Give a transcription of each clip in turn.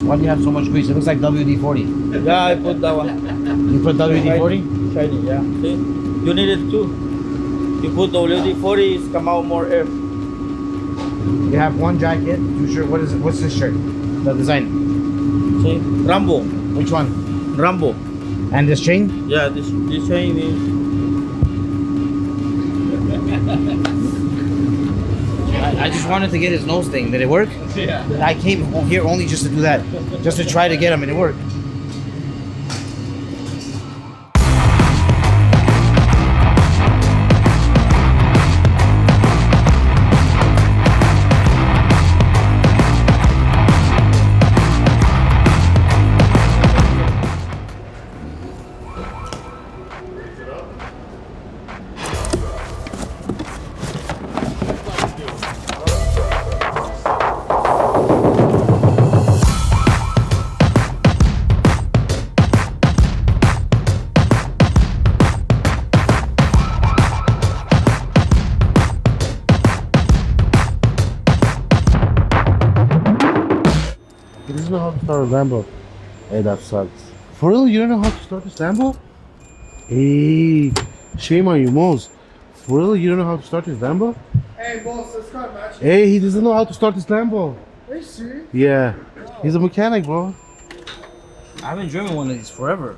Why do you have so much grease? It looks like WD-40. Yeah, I put that one. You put WD-40? Shiny, yeah. See? You need it too. You put WD-40, it's come out more air. You have one jacket, two shirt. What is it? What's this shirt? The design. See? Rambo. Which one? Rambo. And this chain? Yeah, this chain is. I just wanted to get his nose thing. Did it work? Yeah. I came here only just to do that, just to try to get him, and it worked. He doesn't know how to start a Lambo. Hey, that sucks. For real, you don't know how to start this Lambo? Hey, shame on you, Mose. For real, you don't know how to start this Lambo? Hey, boss, let's go, man. Hey, he doesn't know how to start this Lambo. Are you serious? Yeah, he's a mechanic, bro. I've been driven one of these forever.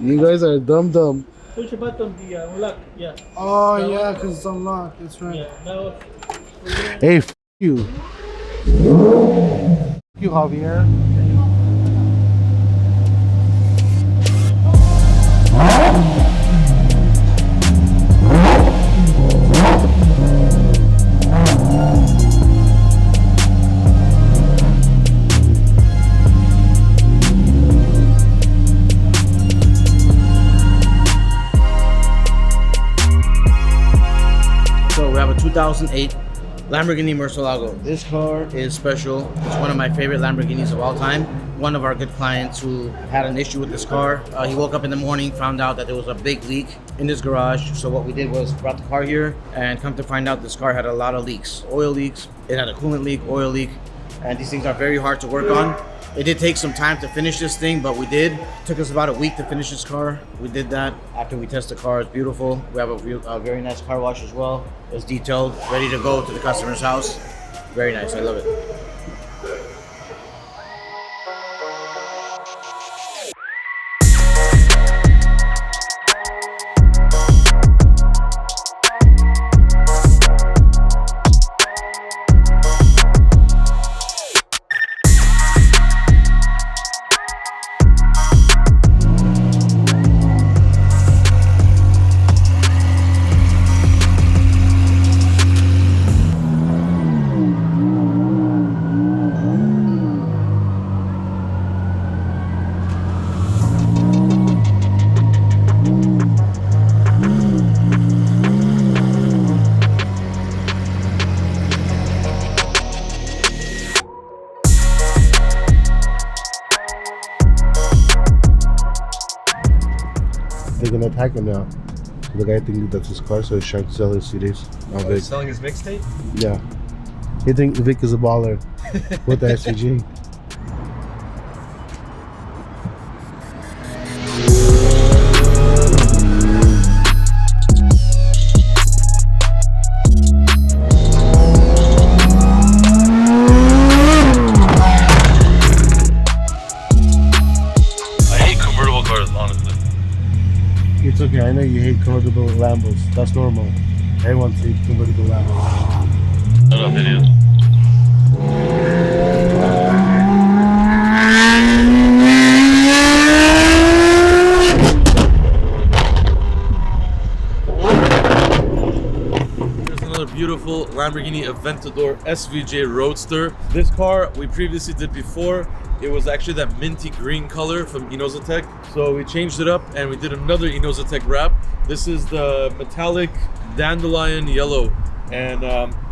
You guys are dumb. Push the button, the unlock. Yeah. Oh, yeah, because it's unlocked. That's right. Yeah. Now. Hey, f you. F you, Javier. So we have a 2008 Lamborghini Murcielago. This car is special. It's one of my favorite Lamborghinis of all time. One of our good clients who had an issue with this car, he woke up in the morning, found out that there was a big leak in his garage. So what we did was brought the car here, and come to find out this car had a lot of leaks. Oil leaks, it had a coolant leak, oil leak, and these things are very hard to work on. It did take some time to finish this thing, but we did. It took us about a week to finish this car. We did that after we tested the car. It's beautiful. We have a very nice car wash as well. It's detailed, ready to go to the customer's house. Very nice, I love it. They're gonna attack him now. The guy thinks that's his car, so he's trying to sell his CDs. Oh, he's selling his mixtape? Yeah. He thinks Vic is a baller with the SVJ. I hate convertible cars, honestly. It's okay, I know you hate convertible Lambos. That's normal. Everyone hates convertible Lambos. Shut up, idiot. Here's another beautiful Lamborghini Aventador SVJ Roadster. This car we previously did before. It was actually that minty green color from Inozatec. So we changed it up and we did another Inozatec wrap. This is the metallic dandelion yellow. And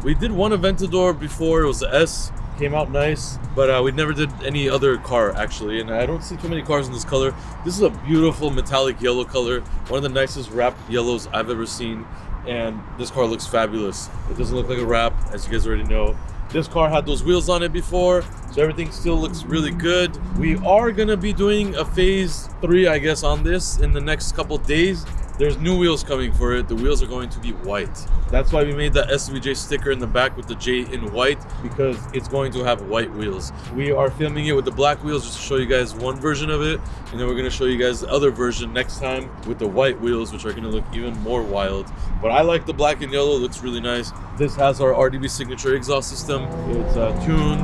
we did one Aventador before, it was the S, came out nice, but we never did any other car actually. And I don't see too many cars in this color. This is a beautiful metallic yellow color, one of the nicest wrapped yellows I've ever seen. And this car looks fabulous. It doesn't look like a wrap, as you guys already know. This car had those wheels on it before, so everything still looks really good. We are gonna be doing a phase 3, I guess, on this in the next couple days. There's new wheels coming for it. The wheels are going to be white. That's why we made that SVJ sticker in the back with the J in white, because it's going to have white wheels. We are filming it with the black wheels just to show you guys one version of it, and then we're gonna show you guys the other version next time with the white wheels, which are gonna look even more wild. But I like the black and yellow, it looks really nice. This has our RDB signature exhaust system. It's tuned,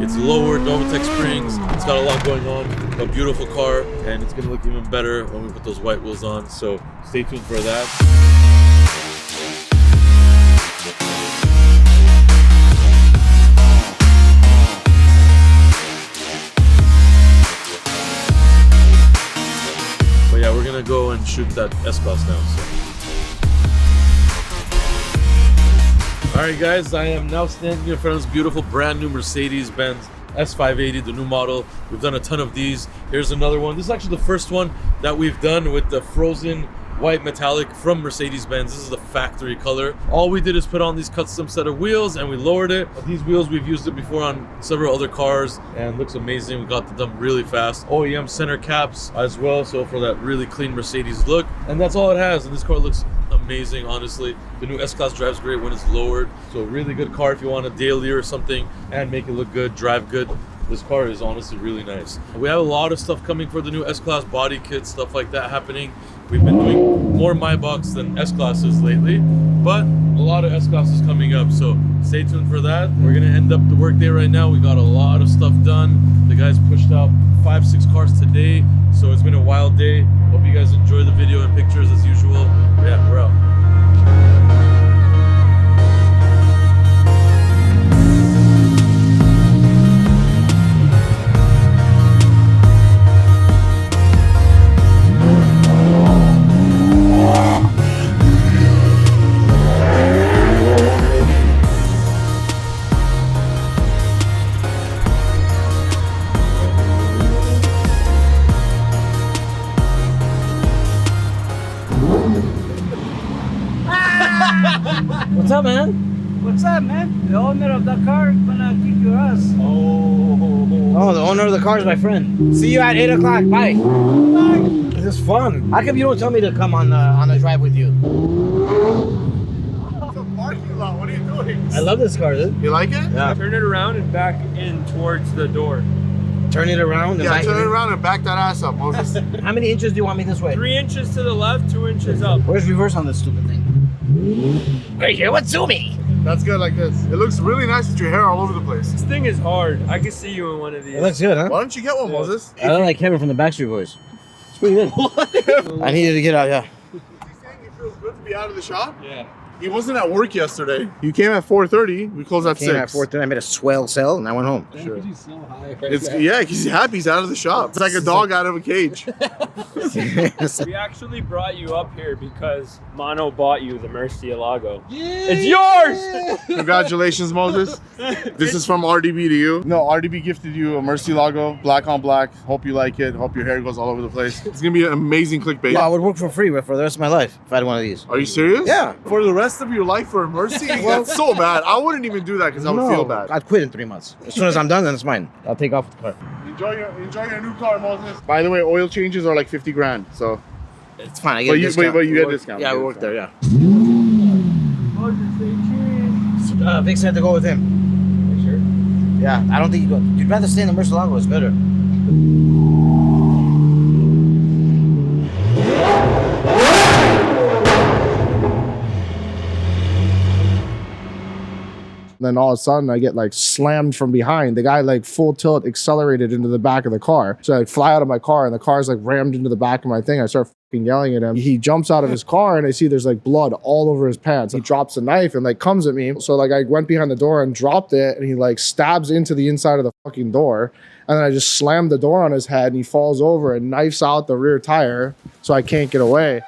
it's lowered, Novitec springs. It's got a lot going on. A beautiful car, and it's gonna look even better when we put those white wheels on. So stay tuned for that. But yeah, we're gonna go and shoot that S-Class now. So. All right, guys, I am now standing in front of this beautiful brand new Mercedes-Benz S580, the new model. We've done a ton of these. Here's another one. This is actually the first one that we've done with the frozen white metallic from Mercedes-Benz. This is the factory color. All we did is put on these custom set of wheels and we lowered it. These wheels, we've used it before on several other cars and looks amazing. We got them done really fast. OEM center caps as well, so for that really clean Mercedes look. And that's all it has, and this car looks amazing, honestly. The new S-Class drives great when it's lowered, so really good car if you want a daily or something and make it look good, drive good. This car is honestly really nice. We have a lot of stuff coming for the new S-Class, body kits, stuff like that happening. We've been doing more Maybachs than S-Classes lately, but a lot of S-Classes coming up, so stay tuned for that. We're gonna end up the work day right now. We got a lot of stuff done. The guys pushed out 5-6 cars today, so it's been a wild day. Hope you guys enjoy the video and pictures as usual. Yeah, we're out. What's up, man? What's up, man? The owner of the car gonna kick your ass. Oh, the owner of the car is my friend. See you at 8 o'clock. Bye. Bye. This is fun. How come you don't tell me to come on the drive with you? It's a parking lot. What are you doing? I love this car, dude. You like it? Yeah. Turn it around and back in towards the door. Turn it around. And Yeah, back turn it it in. around and back that ass up, Moses. How many inches do you want me this way? 3 inches to the left, 2 inches up. Where's reverse on this stupid thing? Right here. What's zoomy? That's good like this. It looks really nice with your hair all over the place. This thing is hard. I can see you in one of these. It looks good, huh? Why don't you get one, Moses? I look like Kevin from the Backstreet Boys. It's pretty good. I needed to get out, yeah. He's saying it feels good to be out of the shop? Yeah. He wasn't at work yesterday. You came at 4:30. We closed at 6. Came at 4:30. I made a swell sell and I went home. Sure. Yeah, he's happy he's out of the shop. It's like a dog out of a cage. We actually brought you up here because Mono bought you the Murcielago. It's yours! Congratulations, Moses. This is from RDB to you. No, RDB gifted you a Murcielago, black on black. Hope you like it. Hope your hair goes all over the place. It's gonna be an amazing clickbait. Yeah, I would work for free for the rest of my life if I had one of these. Are you serious? Yeah. For the rest of your life for a Mercy? That's so bad. I wouldn't even do that because I would feel bad. I'd quit in 3 months. As soon as I'm done, then it's mine. I'll take off the car. Enjoy your new car, Moses. By the way, oil changes are like 50 grand. So, It's fine. I get a discount. but you get a discount. Yeah, You we get work a there, yeah. Moses, say cheers. Vic said to go with him. Sure. Yeah, I don't think you'd rather stay in the Murcielago. It's better. Then all of a sudden I get like slammed from behind. The guy like full tilt accelerated into the back of the car. So I like, fly out of my car and the car's like rammed into the back of my thing. I start fucking yelling at him. He jumps out of his car and I see there's like blood all over his pants. He drops a knife and like comes at me. So like I went behind the door and dropped it and he like stabs into the inside of the fucking door. And then I just slammed the door on his head and he falls over and knifes out the rear tire so I can't get away.